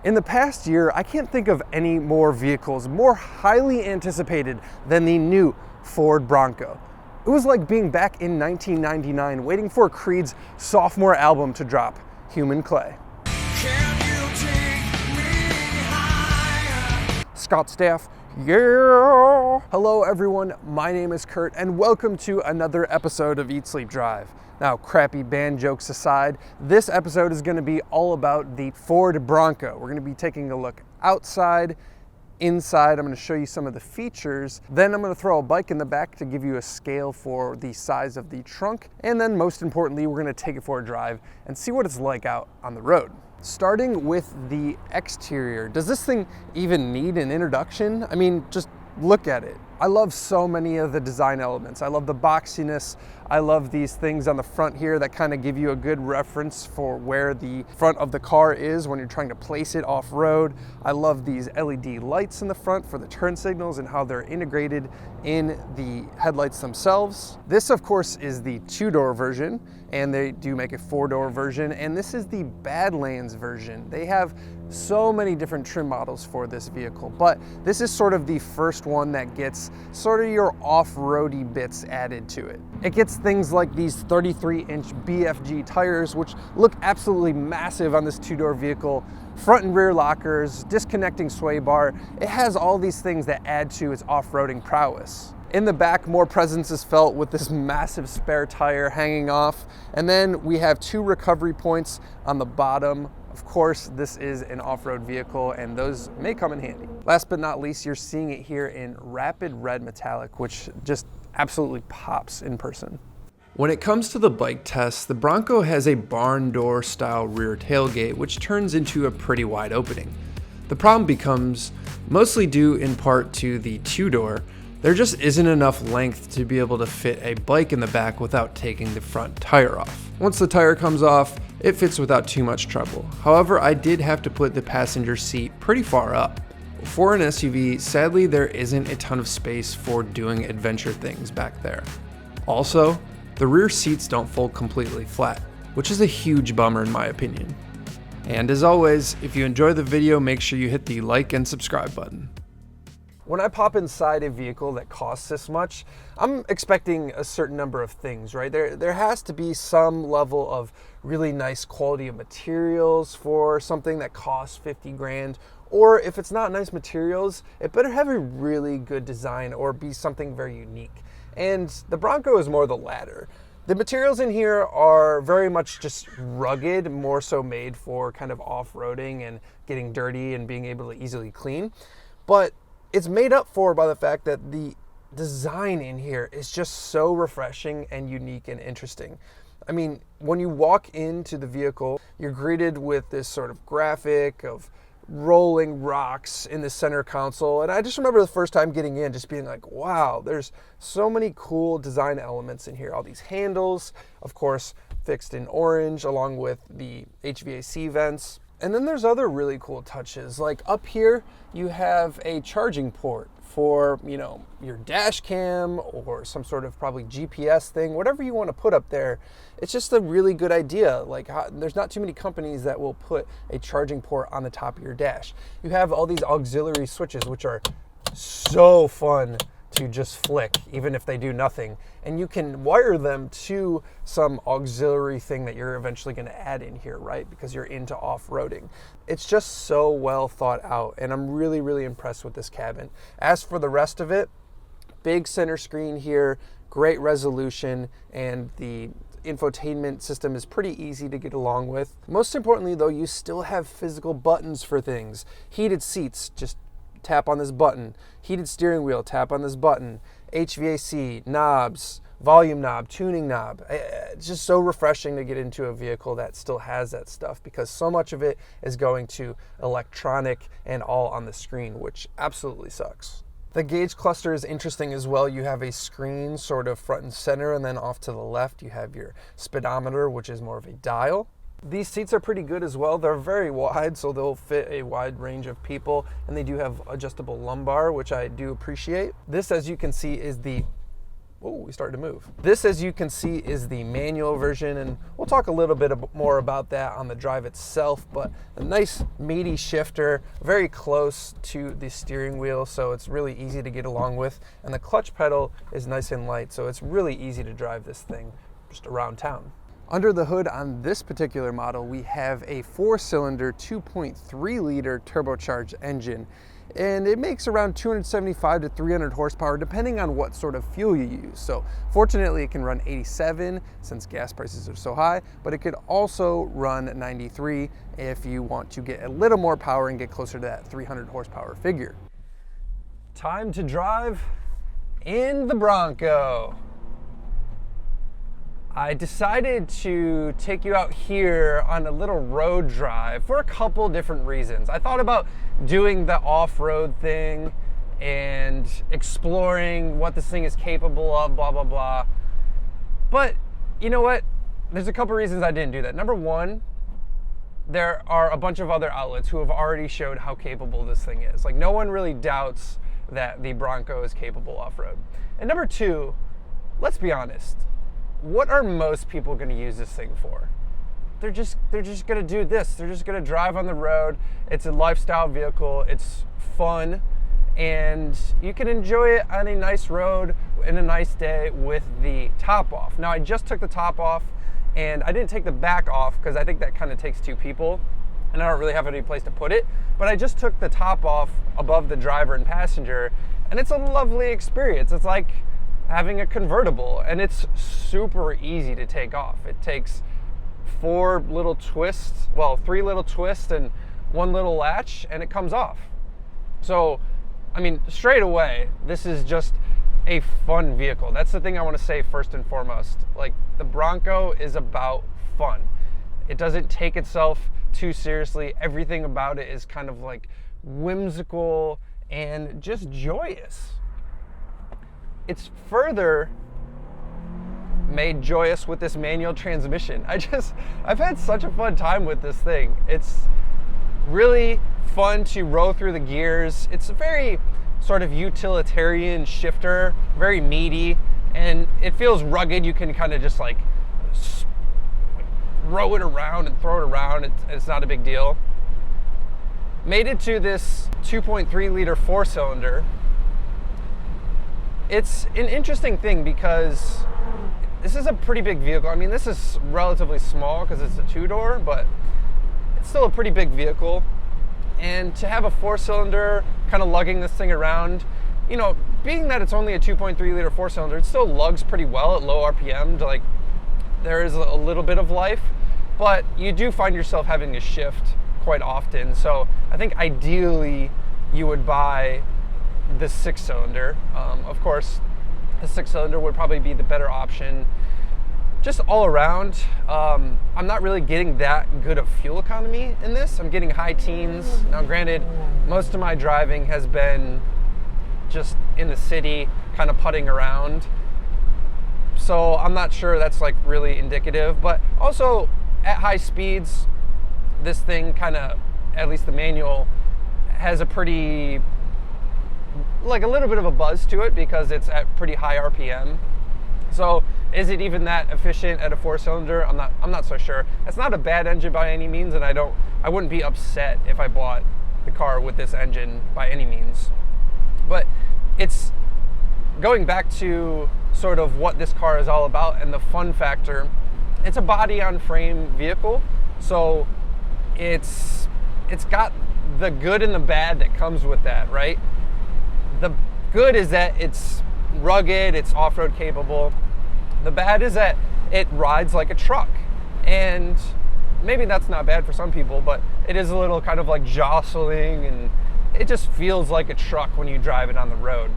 In the past year, I can't think of any more vehicles more highly anticipated than the new Ford Bronco. It was like being back in 1999 waiting for Creed's sophomore album to drop, Human Clay. Scott Staff, yeah! Hello everyone, my name is Kurt and welcome to another episode of Eat, Sleep, Drive. Now, crappy band jokes aside, this episode is going to be all about the Ford Bronco. We're going to be taking a look outside, inside. I'm going to show you some of the features. Then I'm going to throw a bike in the back to give you a scale for the size of the trunk. And then most importantly, we're going to take it for a drive and see what it's like out on the road. Starting with the exterior, does this thing even need an introduction? I mean, just look at it. I love so many of the design elements. I love the boxiness. I love these things on the front here that kind of give you a good reference for where the front of the car is when you're trying to place it off-road. I love these LED lights in the front for the turn signals and how they're integrated in the headlights themselves. This, of course, is the two-door version, and they do make a four-door version, and this is the Badlands version. They have so many different trim models for this vehicle, but this is sort of the first one that gets sort of your off-roady bits added to it. It gets things like these 33-inch BFG tires, which look absolutely massive on this two-door vehicle, front and rear lockers, disconnecting sway bar. It has all these things that add to its off-roading prowess. In the back, more presence is felt with this massive spare tire hanging off. And then we have two recovery points on the bottom. Of course, this is an off-road vehicle and those may come in handy. Last but not least, you're seeing it here in rapid red metallic, which just absolutely pops in person. When it comes to the bike test, the Bronco has a barn door style rear tailgate, which turns into a pretty wide opening. The problem becomes, mostly due in part to the two-door, there just isn't enough length to be able to fit a bike in the back without taking the front tire off. Once the tire comes off, it fits without too much trouble. However, I did have to put the passenger seat pretty far up. For an SUV, sadly there isn't a ton of space for doing adventure things back there. Also, the rear seats don't fold completely flat, which is a huge bummer in my opinion. And as always, if you enjoy the video, make sure you hit the like and subscribe button. When I pop inside a vehicle that costs this much, I'm expecting a certain number of things, right? There has to be some level of really nice quality of materials for something that costs 50 grand. Or if it's not nice materials, it better have a really good design or be something very unique. And the Bronco is more the latter. The materials in here are very much just rugged, more so made for kind of off-roading and getting dirty and being able to easily clean. But it's made up for by the fact that the design in here is just so refreshing and unique and interesting. I mean, when you walk into the vehicle, you're greeted with this sort of graphic of rolling rocks in the center console. And I just remember the first time getting in just being like, wow, there's so many cool design elements in here. All these handles, of course, fixed in orange along with the HVAC vents. And then there's other really cool touches. Like up here, you have a charging port for, your dash cam or some sort of probably GPS thing, whatever you want to put up there. It's just a really good idea. Like there's not too many companies that will put a charging port on the top of your dash. You have all these auxiliary switches, which are so fun to just flick, even if they do nothing. And you can wire them to some auxiliary thing that you're eventually going to add in here, right? Because you're into off-roading. It's just so well thought out, and I'm really, really impressed with this cabin. As for the rest of it, big center screen here, great resolution, and the infotainment system is pretty easy to get along with. Most importantly, though, you still have physical buttons for things. Heated seats, just tap on this button. Heated steering wheel, tap on this button. HVAC, knobs, volume knob, tuning knob. It's just so refreshing to get into a vehicle that still has that stuff because so much of it is going to electronic and all on the screen, which absolutely sucks. The gauge cluster is interesting as well. You have a screen sort of front and center, and then off to the left you have your speedometer, which is more of a dial. These seats are pretty good as well. They're very wide, so they'll fit a wide range of people, and they do have adjustable lumbar, which I do appreciate. This, as you can see, is the Oh, we started to move. This, as you can see, is the manual version, and we'll talk a little bit more about that on the drive itself, but a nice meaty shifter, very close to the steering wheel, so it's really easy to get along with, and the clutch pedal is nice and light, so it's really easy to drive this thing just around town. Under the hood on this particular model, we have a 4-cylinder 2.3 liter turbocharged engine, and it makes around 275 to 300 horsepower depending on what sort of fuel you use. So fortunately it can run 87 since gas prices are so high, but it could also run 93 if you want to get a little more power and get closer to that 300 horsepower figure. Time to drive in the Bronco. I decided to take you out here on a little road drive for a couple different reasons. I thought about doing the off-road thing and exploring what this thing is capable of, blah, blah, blah. But you know what? There's a couple reasons I didn't do that. Number one, there are a bunch of other outlets who have already showed how capable this thing is. Like, no one really doubts that the Bronco is capable off-road. And number two, let's be honest. What are most people going to use this thing for? They're just going to do this. They're just going to drive on the road. It's a lifestyle vehicle. It's fun, and you can enjoy it on a nice road in a nice day with the top off. Now, I just took the top off, and I didn't take the back off because I think that kind of takes two people, and I don't really have any place to put it. But I just took the top off above the driver and passenger, and it's a lovely experience. It's like having a convertible, and it's super easy to take off. It takes 3 little twists and 1 little latch, and it comes off. So, I mean, straight away, this is just a fun vehicle. That's the thing I want to say first and foremost. Like, the Bronco is about fun. It doesn't take itself too seriously. Everything about it is kind of like whimsical and just joyous. It's further made joyous with this manual transmission. I've had such a fun time with this thing. It's really fun to roll through the gears. It's a very sort of utilitarian shifter, very meaty, and it feels rugged. You can kind of just like row it around and throw it around. It's not a big deal. Made it to this 2.3 liter 4-cylinder. It's an interesting thing because this is a pretty big vehicle. I mean, this is relatively small because it's a 2-door, but it's still a pretty big vehicle. And to have a 4-cylinder kind of lugging this thing around, you know, being that it's only a 2.3 liter 4-cylinder, it still lugs pretty well at low RPM. Like, there is a little bit of life, but you do find yourself having to shift quite often. So I think ideally you would buy the 6-cylinder. Of course, the 6-cylinder would probably be the better option. Just all around, I'm not really getting that good of fuel economy in this. I'm getting high teens. Now, granted, most of my driving has been just in the city, kind of putting around. So I'm not sure that's like really indicative, but also at high speeds, this thing kind of, at least the manual, has a pretty, like a little bit of a buzz to it because it's at pretty high RPM. So is it even that efficient at a 4-cylinder? I'm not so sure. It's not a bad engine by any means, and I wouldn't be upset if I bought the car with this engine by any means. But it's going back to sort of what this car is all about and the fun factor. It's a body on frame vehicle, so it's got the good and the bad that comes with that, right? The good is that it's rugged, it's off-road capable. The bad is that it rides like a truck. And maybe that's not bad for some people, but it is a little kind of like jostling, and it just feels like a truck when you drive it on the road.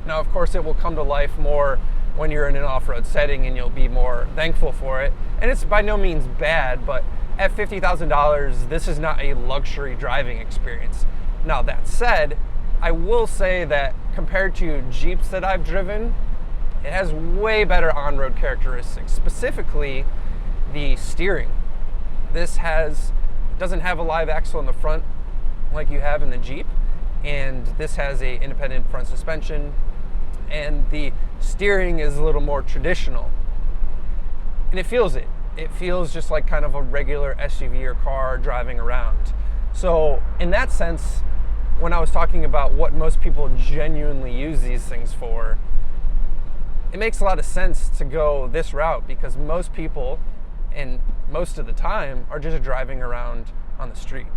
Now, of course, it will come to life more when you're in an off-road setting, and you'll be more thankful for it. And it's by no means bad, but at $50,000, this is not a luxury driving experience. Now, that said, I will say that compared to Jeeps that I've driven, it has way better on-road characteristics, specifically the steering. This doesn't have a live axle in the front like you have in the Jeep, and this has a independent front suspension. and the steering is a little more traditional. And it feels it. It feels just like kind of a regular SUV or car driving around. So in that sense, when I was talking about what most people genuinely use these things for, it makes a lot of sense to go this route, because most people, and most of the time, are just driving around on the street.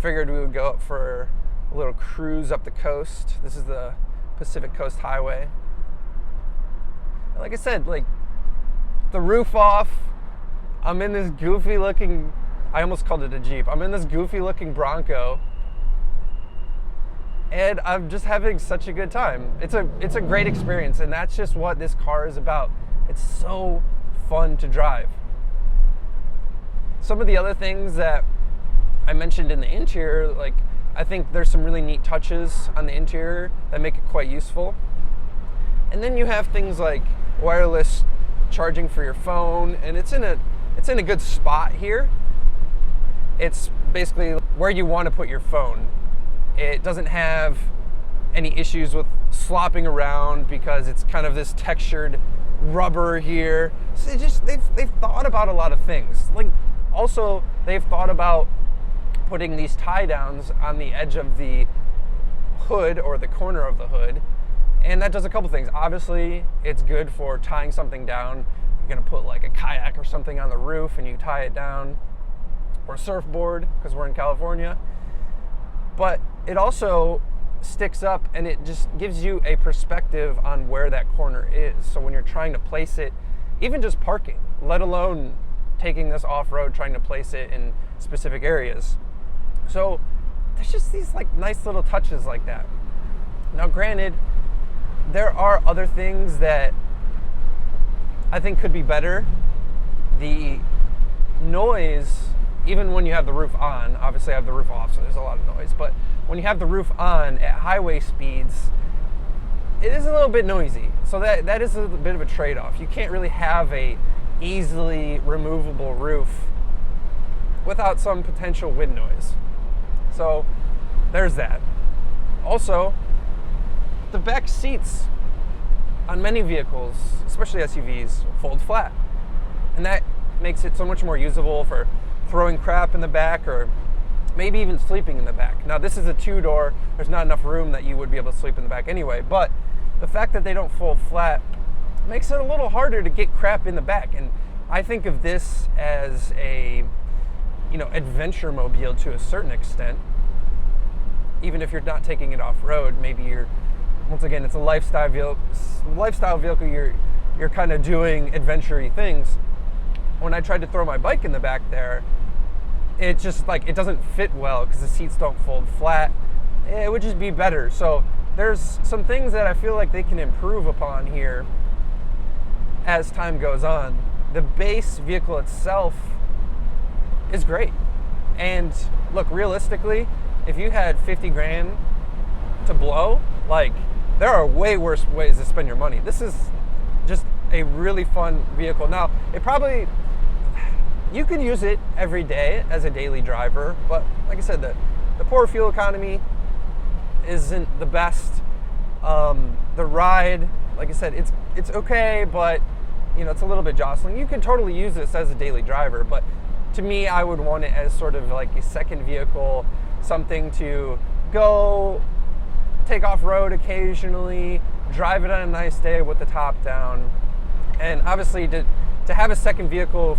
Figured we would go up for a little cruise up the coast. This is the Pacific Coast Highway. Like I said, like, the roof off, I'm in this goofy looking, I almost called it a Jeep. I'm in this goofy looking Bronco, and I'm just having such a good time. It's a great experience, and that's just what this car is about. It's so fun to drive. Some of the other things that I mentioned in the interior, like, I think there's some really neat touches on the interior that make it quite useful. And then you have things like wireless charging for your phone, and it's in a good spot here. It's basically where you want to put your phone. It doesn't have any issues with slopping around because it's kind of this textured rubber here. So they've thought about a lot of things. Like, also they've thought about putting these tie downs on the edge of the hood or the corner of the hood, and that does a couple things. Obviously, it's good for tying something down. You're gonna put like a kayak or something on the roof and you tie it down, or a surfboard, because we're in California. But it also sticks up, and it just gives you a perspective on where that corner is. So when you're trying to place it, even just parking, let alone taking this off-road, trying to place it in specific areas. So there's just these like nice little touches like that. Now granted, there are other things that I think could be better. The noise, even when you have the roof on, obviously I have the roof off, so there's a lot of noise, but when you have the roof on at highway speeds, it is a little bit noisy. So that is a bit of a trade-off. You can't really have a easily removable roof without some potential wind noise. So there's that. Also, the back seats on many vehicles, especially SUVs, fold flat. And that makes it so much more usable for throwing crap in the back, or maybe even sleeping in the back. Now this is a two-door, there's not enough room that you would be able to sleep in the back anyway, but the fact that they don't fold flat makes it a little harder to get crap in the back. And I think of this as a, adventure mobile to a certain extent. Even if you're not taking it off-road, maybe once again, it's a lifestyle vehicle, you're kind of doing adventure-y things. When I tried to throw my bike in the back there, it just it doesn't fit well because the seats don't fold flat. It would just be better. So there's some things that I feel like they can improve upon here as time goes on. The base vehicle itself is great. And look, realistically, if you had 50 grand to blow, there are way worse ways to spend your money. This is just a really fun vehicle. Now, you could use it every day as a daily driver, but like I said, the poor fuel economy isn't the best. The ride, like I said, it's okay, but it's a little bit jostling. You can totally use this as a daily driver, but to me, I would want it as sort of like a second vehicle, something to go take off-road occasionally, drive it on a nice day with the top down. And obviously to have a second vehicle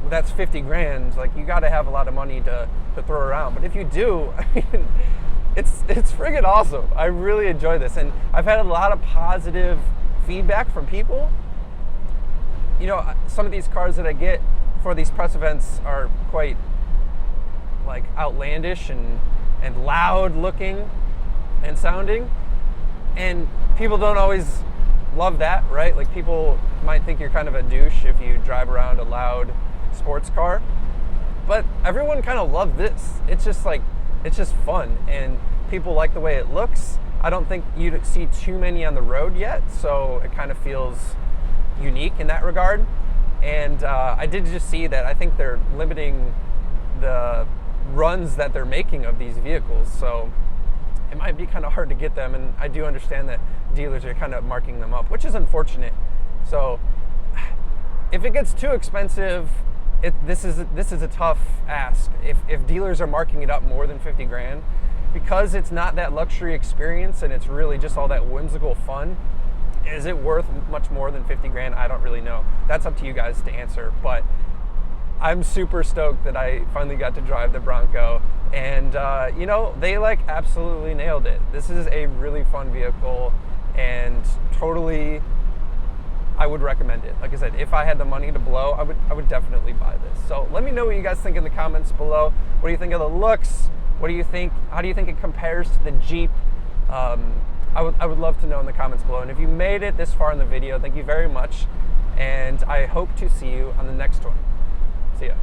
that's 50 grand, you got to have a lot of money to throw around. But if you do, it's friggin' awesome. I really enjoy this, and I've had a lot of positive feedback from people. Some of these cars that I get for these press events are quite outlandish and loud looking and sounding, and people don't always love that, right? People might think you're kind of a douche if you drive around a loud sports car, but everyone kind of loved this. It's just fun, and people like the way it looks. I don't think you'd see too many on the road yet, so it kind of feels unique in that regard. And I did just see that I think they're limiting the runs that they're making of these vehicles, so it might be kind of hard to get them, and I do understand that dealers are kind of marking them up, which is unfortunate. So if it gets too expensive, this is a tough ask. If dealers are marking it up more than 50 grand, because it's not that luxury experience and it's really just all that whimsical fun, is it worth much more than 50 grand? I don't really know. That's up to you guys to answer, but I'm super stoked that I finally got to drive the Bronco, and you know, they like absolutely nailed it. This is a really fun vehicle, and totally I would recommend it. Like I said, if I had the money to blow, I would definitely buy this. So let me know what you guys think in the comments below. What do you think of the looks? What do you think? How do you think it compares to the Jeep? I would love to know in the comments below. And if you made it this far in the video, thank you very much. And I hope to see you on the next one. See ya.